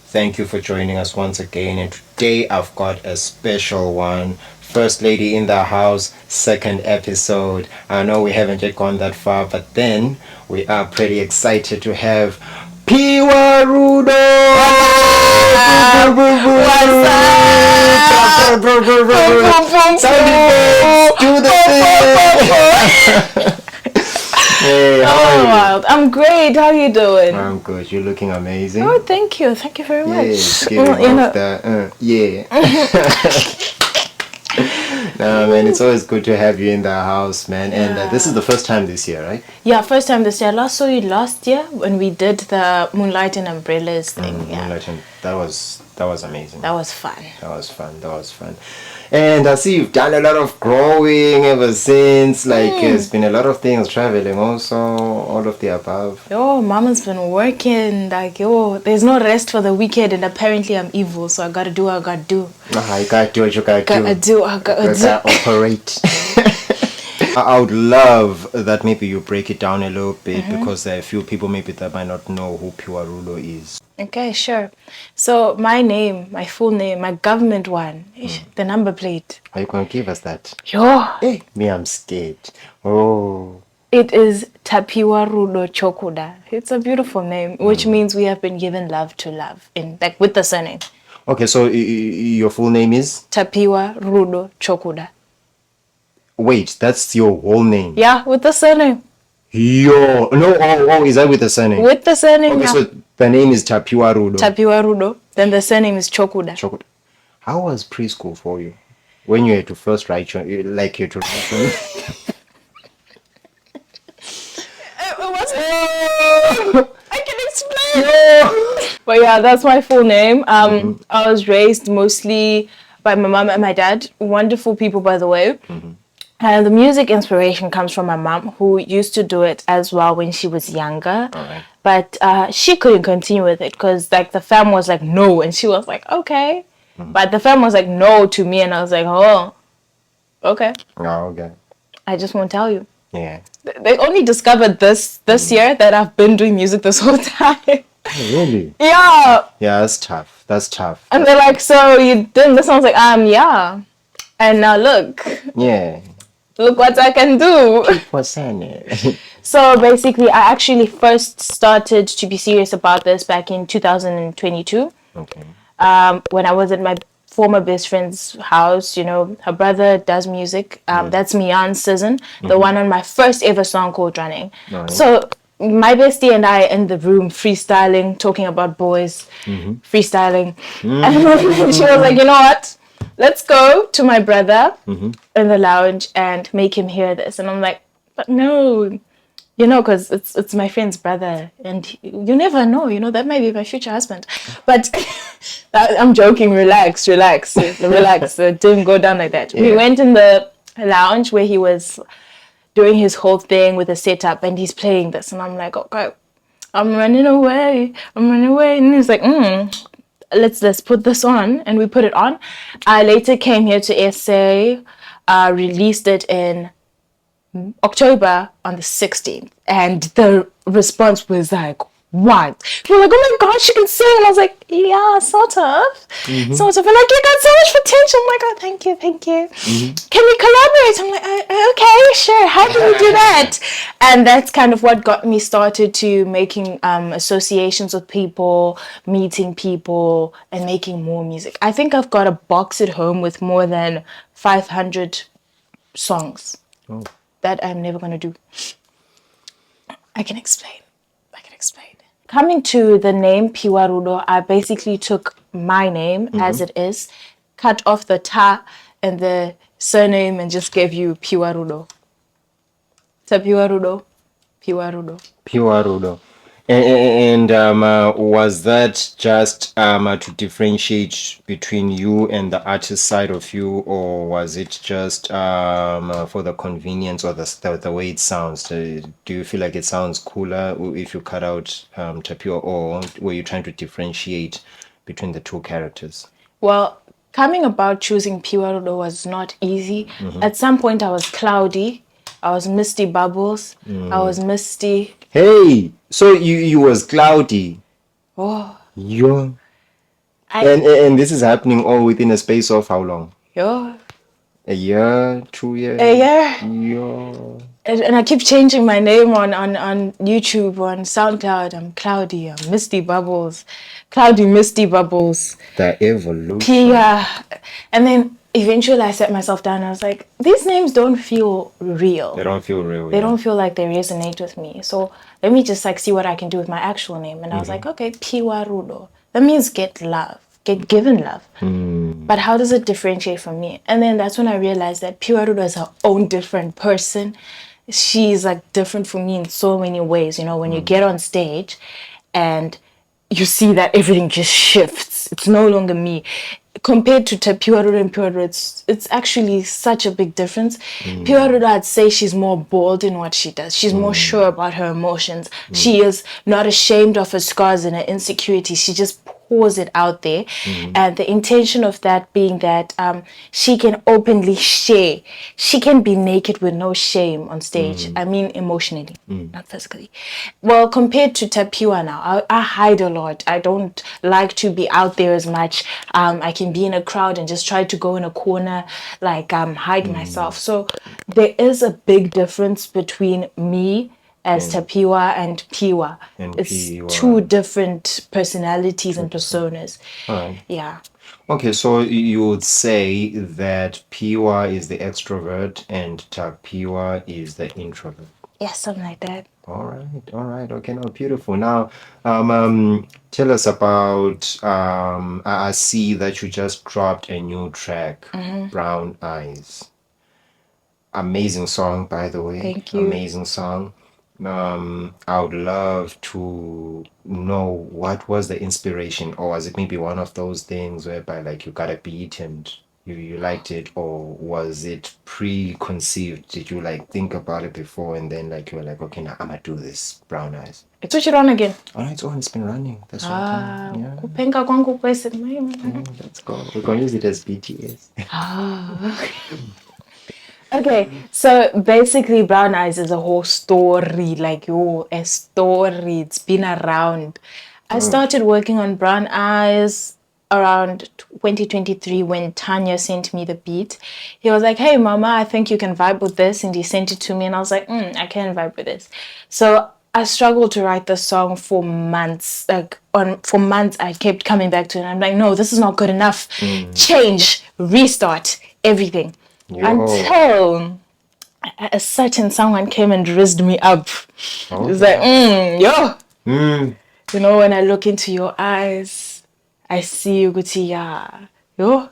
Thank you for joining us once again. And today I've got a special one. First lady in the house, second episode. I know we haven't yet gone that far, but then we are pretty excited to have Piwarudo! What's up? Do the thing! Hey, how are you? Wild. I'm great. How are you doing? I'm good. You're looking amazing. Oh, thank you. Thank you very much. Yes, giving off the, yeah. Nah, man, it's always good to have you in the house, man. And this is the first time this year, right? Yeah, first time this year. I last saw you last year when we did the Moonlight and Umbrellas thing. Moonlight and that was amazing. That was fun. That was fun. And I see you've done a lot of growing ever since. Like, it's been a lot of things, traveling also, all of the above. Yo, mama's been working. Like, yo, there's no rest for the weekend, and apparently I'm evil, so I gotta do what I gotta do. I gotta do what you gotta do. I gotta operate. I would love that maybe you break it down a little bit because there are a few people maybe that might not know who Piwarudo is. Okay, sure. So my name, my full name, my government one, the number plate. Are you going to give us that? Yo. Hey, me, I'm scared. Oh. It is Piwarudo Chokuda. It's a beautiful name, which means we have been given love to love, in like with the surname. Okay, so your full name is? Piwarudo Chokuda. Wait, that's your whole name? Yeah, with the surname. Yo, no, is that with the surname? With the surname, okay, yeah. So the name is Piwarudo. Piwarudo, then the surname is Chokuda. How was preschool for you? When you had to first write your, like you had to write I can explain. But yeah, that's my full name. I was raised mostly by my mom and my dad. Wonderful people, by the way. And the music inspiration comes from my mom, who used to do it as well when she was younger. Right. But she couldn't continue with it because like the fam was like, no. And she was like, okay. But the fam was like, no to me. And I was like, oh, okay. Oh, okay. I just won't tell you. Yeah. They only discovered this year that I've been doing music this whole time. Really? Yeah. Yeah, that's tough. And they're like, so you didn't listen? I was like, yeah. And now look. Yeah. Look what I can do. What's that? So basically, I actually first started to be serious about this back in 2022. Okay. When I was at my former best friend's house, you know, her brother does music. That's Mian Season, the one on my first ever song called Running. Right. So my bestie and I in the room freestyling, talking about boys, freestyling. And she was like, you know what? Let's go to my brother in the lounge and make him hear this. And I'm like, but no, you know, because it's my friend's brother. And you never know, you know, that might be my future husband. But I'm joking, relax. It didn't go down like that. Yeah. We went in the lounge where he was doing his whole thing with the setup and he's playing this. And I'm like, okay, I'm running away. And he's like, let's put this on. And we put it on. I later came here to SA, released it in October on the 16th. And the response was like, what? We're like, oh my God, she can sing. And I was like, yeah, sort of. Sort of. And like, you got so much potential. I'm like, oh, thank you. Can we collaborate? I'm like, okay, sure. How do we do that? And that's kind of what got me started to making associations with people, meeting people, and making more music. I think I've got a box at home with more than 500 songs that I'm never going to do. I can explain. Coming to the name Piwarudo, I basically took my name as it is, cut off the ta and the surname and just gave you Piwarudo. Piwarudo. And was that just to differentiate between you and the artist side of you, or was it just for the convenience or the way it sounds? Do you feel like it sounds cooler if you cut out Tapio, or were you trying to differentiate between the two characters? Well, coming about choosing Piwarudo was not easy. At some point I was cloudy. I was Misty Bubbles. I was Misty. Hey, so you was cloudy. Oh. You. And this is happening all within a space of how long? Yo, A year, 2 years? a year. Yo. And I keep changing my name on YouTube, on SoundCloud. I'm Cloudy, I'm Misty Bubbles, Cloudy Misty Bubbles. The evolution. Pia. And then eventually I set myself down and I was like, these names don't feel real. They don't feel real. They don't feel like they resonate with me. So let me just like see what I can do with my actual name. And I was like, okay, Piwarudo. That means get love, get given love. But how does it differentiate from me? And then that's when I realized that Piwarudo is her own different person. She's like different from me in so many ways. You know, when you get on stage and you see that everything just shifts. It's no longer me. Compared to Piwarudo and Piwarudo, it's actually such a big difference. Piwarudo, I'd say she's more bold in what she does. She's more sure about her emotions. She is not ashamed of her scars and her insecurities. She just pours it out there. And the intention of that being that she can openly share. She can be naked with no shame on stage. I mean emotionally, not physically. Well, compared to Tapiwa now, I hide a lot. I don't like to be out there as much. I can be in a crowd and just try to go in a corner, like hide myself. So there is a big difference between me as Tapiwa and Piwa. It's Piwa. two different personalities and personas. All right. Yeah. Okay, so you would say that Piwa is the extrovert and Tapiwa is the introvert. Yeah, something like that. All right. Okay, now beautiful. Now, tell us about. I see that you just dropped a new track, Brown Eyes. Amazing song, by the way. Thank you. Amazing song. I would love to know what was the inspiration, or was it maybe one of those things whereby like you got a beat and you liked it, or was it preconceived? Did you like think about it before and then like you were like, okay, now I'm gonna do this, Brown Eyes? Switch it on again. All right, it's on. It's been running. That's what time. Yeah. Kupenga kwangu kwese. Let's go. We're gonna use it as BTS. Okay, so basically Brown Eyes is a whole story, like a story. It's been around. I started working on Brown Eyes around 2023 when Tanya sent me the beat. He was like, hey mama, I think you can vibe with this, and he sent it to me and I was like, I can vibe with this. So I struggled to write the song for months. For months I kept coming back to it and I'm like, no, this is not good enough. Change, restart, everything. Until a certain someone came and raised me up. Okay. It's like, You know, when I look into your eyes, I see you guti ya. Yo.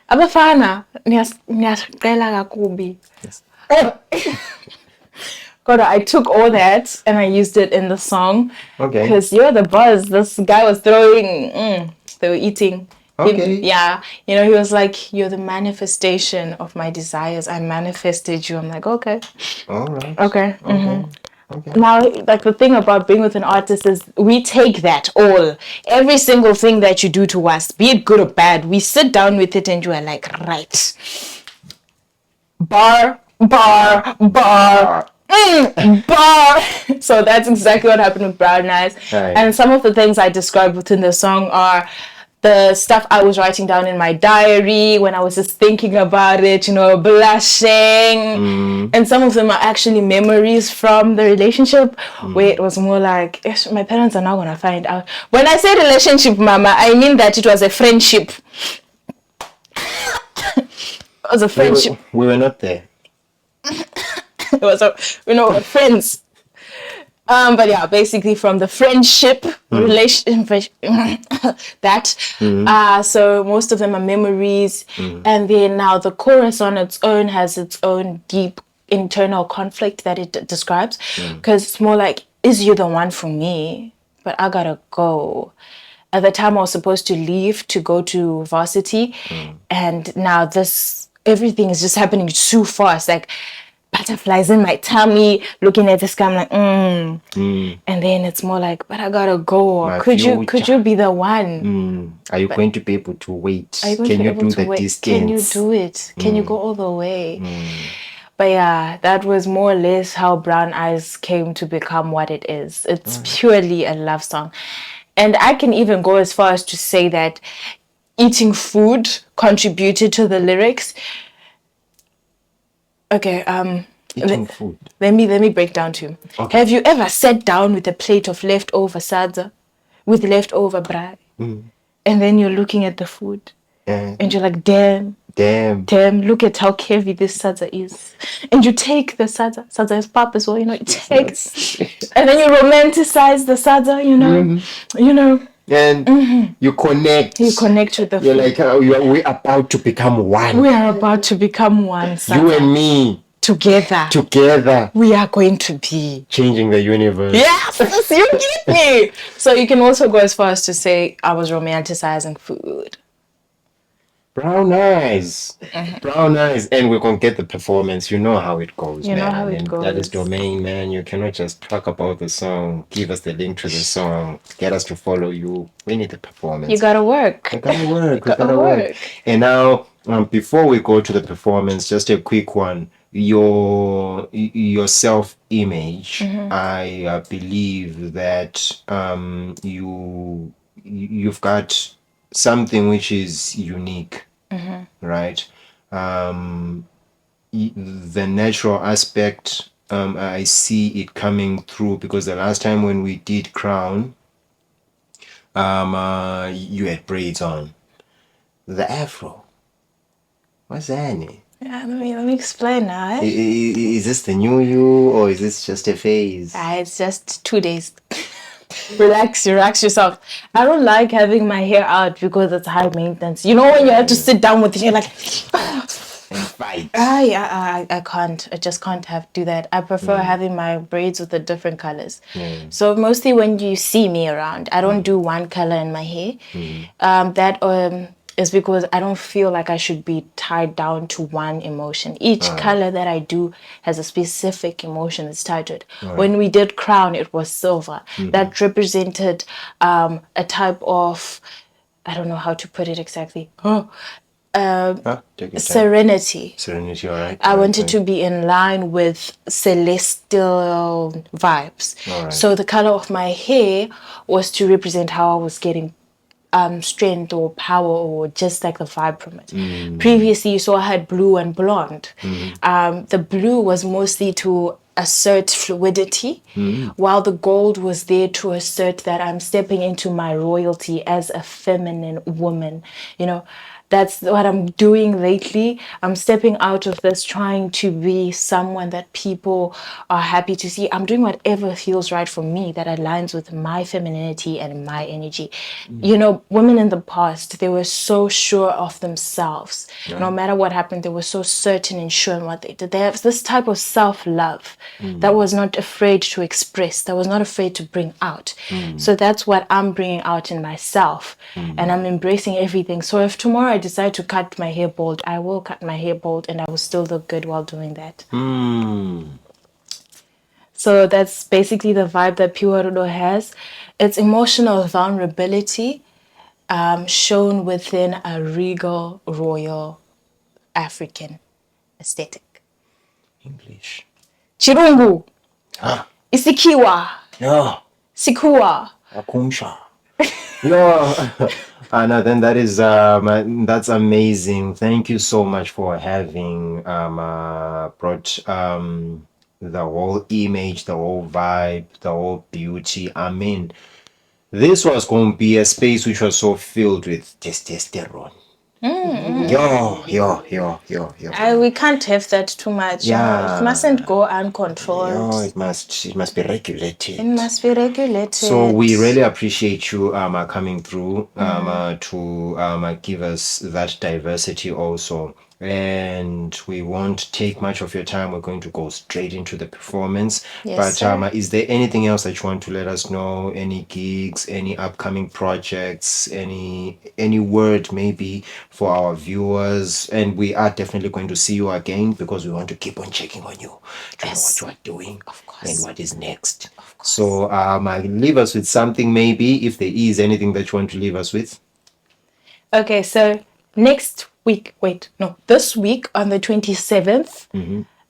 Abafana, niyacela kakubi. Yes. God, I took all that and I used it in the song. Okay. Because you're the buzz. This guy was throwing, they were eating. Okay. You know, he was like, you're the manifestation of my desires. I manifested you. I'm like, okay. All right. Okay. Okay. Now, like the thing about being with an artist is we take that all, every single thing that you do to us, be it good or bad, we sit down with it and you are like, right. Bar. So that's exactly what happened with Brown Eyes. Right. And some of the things I described within the song are the stuff I was writing down in my diary when I was just thinking about it, you know, blushing. And some of them are actually memories from the relationship where it was more like, my parents are now going to find out. When I say relationship, mama, I mean that it was a friendship. It was a friendship. We were not there. It was we're friends. But yeah, basically from the friendship relationship, so most of them are memories. And then now the chorus on its own has its own deep internal conflict that it describes. Because it's more like, is you the one for me? But I gotta go. At the time I was supposed to leave to go to varsity. And now everything is just happening too fast. Like, butterflies in my tummy, looking at this guy, I'm like, And then it's more like, but I gotta go. Could you be the one? Are you going to be able to wait? Can you do the distance? Can you do it? Can you go all the way? But yeah, that was more or less how Brown Eyes came to become what it is. It's purely a love song. And I can even go as far as to say that eating food contributed to the lyrics. Okay, Eating food. let me break down to you. Okay. Have you ever sat down with a plate of leftover sadza, with leftover braai, and then you're looking at the food, and you're like, damn, look at how heavy this sadza is. And you take the sadza. Sadza is pop as well, you take, and then you romanticize the sadza, And you connect. You connect with the You're food. like, we're about to become one. We are about to become one, sadza. You and me. Together. We are going to be changing the universe. Yes, you get me. So you can also go as far as to say I was romanticizing food. Brown eyes. Brown eyes. And we're going to get the performance. You know how it goes, you man. You know how it goes. That is domain, man. You cannot just talk about the song, give us the link to the song, get us to follow you. We need the performance. You gotta work. We gotta work. And now, before we go to the performance, just a quick one. Your self-image, I believe that you've got something which is unique, right? The natural aspect, I see it coming through, because the last time when we did Crown, you had braids on. The afro, what's that? Yeah, let me explain now. Is this the new you, or is this just a phase? It's just 2 days. Relax yourself. I don't like having my hair out because it's high maintenance. You know when you have to sit down with it, you're like and fight. I can't. I just can't do that. I prefer having my braids with the different colors. So mostly when you see me around, I don't do one color in my hair. That is because I don't feel like I should be tied down to one emotion. Each color that I do has a specific emotion that's tied to it. When we did Crown, it was silver. That represented a type of, I don't know how to put it exactly. Serenity. Serenity, all right. I wanted to be in line with celestial vibes. So the color of my hair was to represent how I was getting strength or power, or just like the vibe from it. Previously, you saw I had blue and blonde. The blue was mostly to assert fluidity, while the gold was there to assert that I'm stepping into my royalty as a feminine woman. That's what I'm doing lately. I'm stepping out of this, trying to be someone that people are happy to see. I'm doing whatever feels right for me, that aligns with my femininity and my energy. Women in the past, they were so sure of themselves. No matter what happened, they were so certain and sure in what they did. They have this type of self-love that was not afraid to express, that was not afraid to bring out. So that's what I'm bringing out in myself, and I'm embracing everything. So if tomorrow I decide to cut my hair bald, I will cut my hair bald, and I will still look good while doing that. So that's basically the vibe that Piwarudo has. It's emotional vulnerability shown within a regal, royal, African aesthetic. English. Chirungu. Isikiwa. Yeah. Sikua. Akumsha. Yeah. Anna, then that's amazing. Thank you so much for having brought the whole image, the whole vibe, the whole beauty. I mean, this was going to be a space which was so filled with testosterone. Yo. We can't have that too much. Yeah. It mustn't go uncontrolled. No, it must be regulated. It must be regulated. So we really appreciate you coming through to give us that diversity also. And we won't take much of your time. We're going to go straight into the performance. Yes, but is there anything else that you want to let us know? Any gigs, any upcoming projects, any word maybe for our viewers? And we are definitely going to see you again, because we want to keep on checking on you to know what you are doing, of course, and what is next. Of course. So leave us with something, maybe, if there is anything that you want to leave us with. Okay, so this week on the 27th,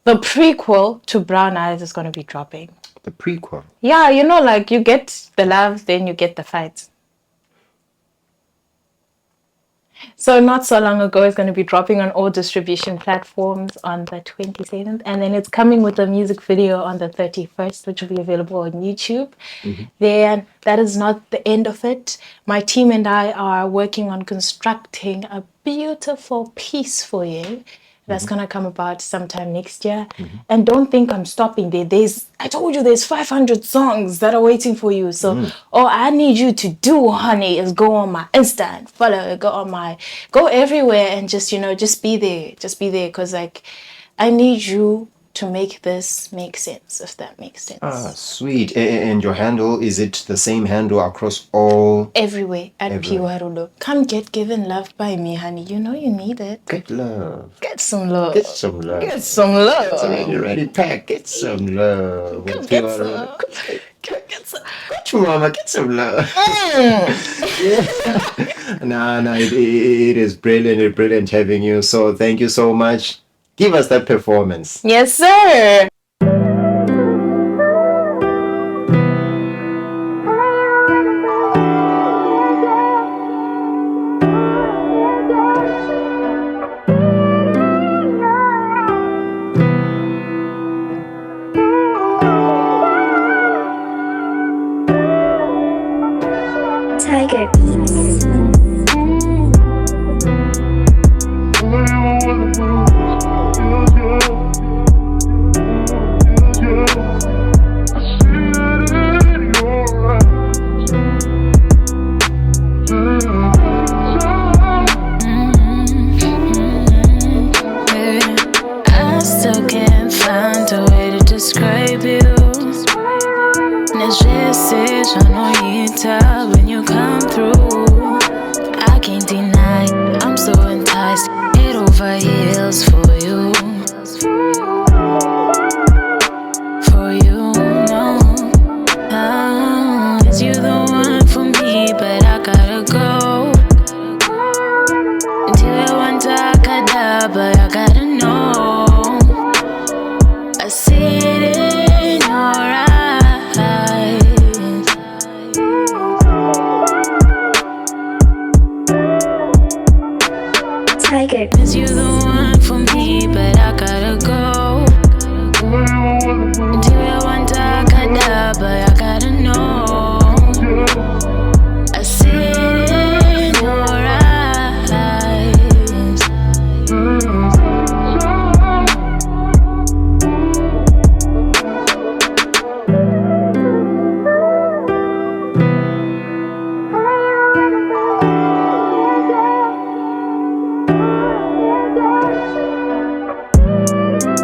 the prequel to Brown Eyes is going to be dropping. The prequel? Yeah, like you get the love, then you get the fights. So not so long ago, it's going to be dropping on all distribution platforms on the 27th. And then it's coming with a music video on the 31st, which will be available on YouTube. Then that is not the end of it. My team and I are working on constructing a beautiful piece for you. That's going to come about sometime next year. And don't think I'm stopping there. I told you there's 500 songs that are waiting for you. So all I need you to do, honey, is go on my Insta and follow, go everywhere and just be there. Just be there. Because like, I need you to make this make sense, if that makes sense. Ah, sweet. And your handle, is it the same handle across all? Everywhere at Piwarudo. Come get given love by me, honey. You know you need it. Get love. Get some love. Get some love. Get some love. It's already ready packed. Get some love. Get some. Get some. Get mama. Get some love. Yeah. Nah, it is brilliant. Brilliant having you. So thank you so much. Give us that performance. Yes, sir. Tiger. I still can't find a way to describe you. J'essaie, j'en ai when you come through. I can't deny, I'm so enticed. Head over heels for you. For you, no. Is you the one for me, but I gotta go. Until I want to, but I gotta know. I see it in your eyes. Tiger. Is you the one for me, but I gotta go. Until I want to, but I gotta know. I see it in your eyes.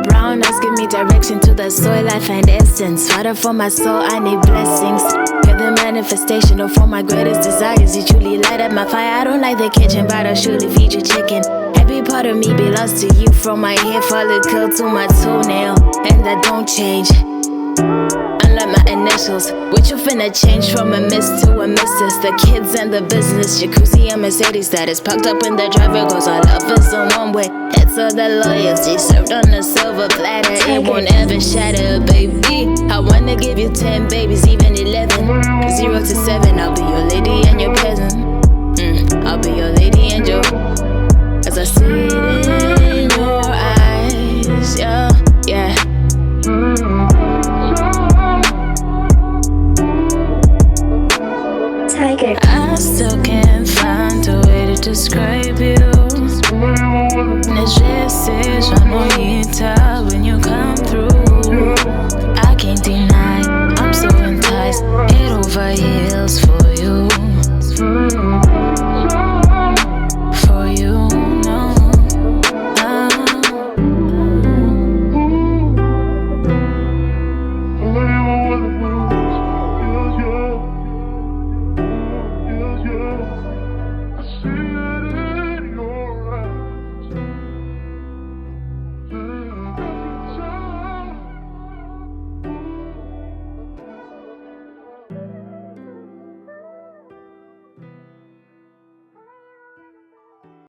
Brown eyes give me direction to the soil, I find essence. Water for my soul, I need blessings. You're the manifestation of all my greatest desires. You truly light up my fire. I don't like the kitchen, but I'll surely feed you chicken. Every part of me belongs to you, from my hair follicle to my toenail, and I don't change. Unlike my initials, which you finna change from a miss to a missus. The kids and the business, jacuzzi and Mercedes that is parked up in the driveway. Cause our love is a one way. It's all the loyalty served on a silver platter. It won't ever shatter, baby. I wanna give you 10 babies, even 11. 0 to 7, I'll be your lady and your peasant. I'll be your lady and your. Cause I see it in your eyes, yeah, yeah. Tiger. I still can't find a way to describe you. J'essaie, j'en ai when you come through. I can't deny, I'm so enticed. Head over heels for you.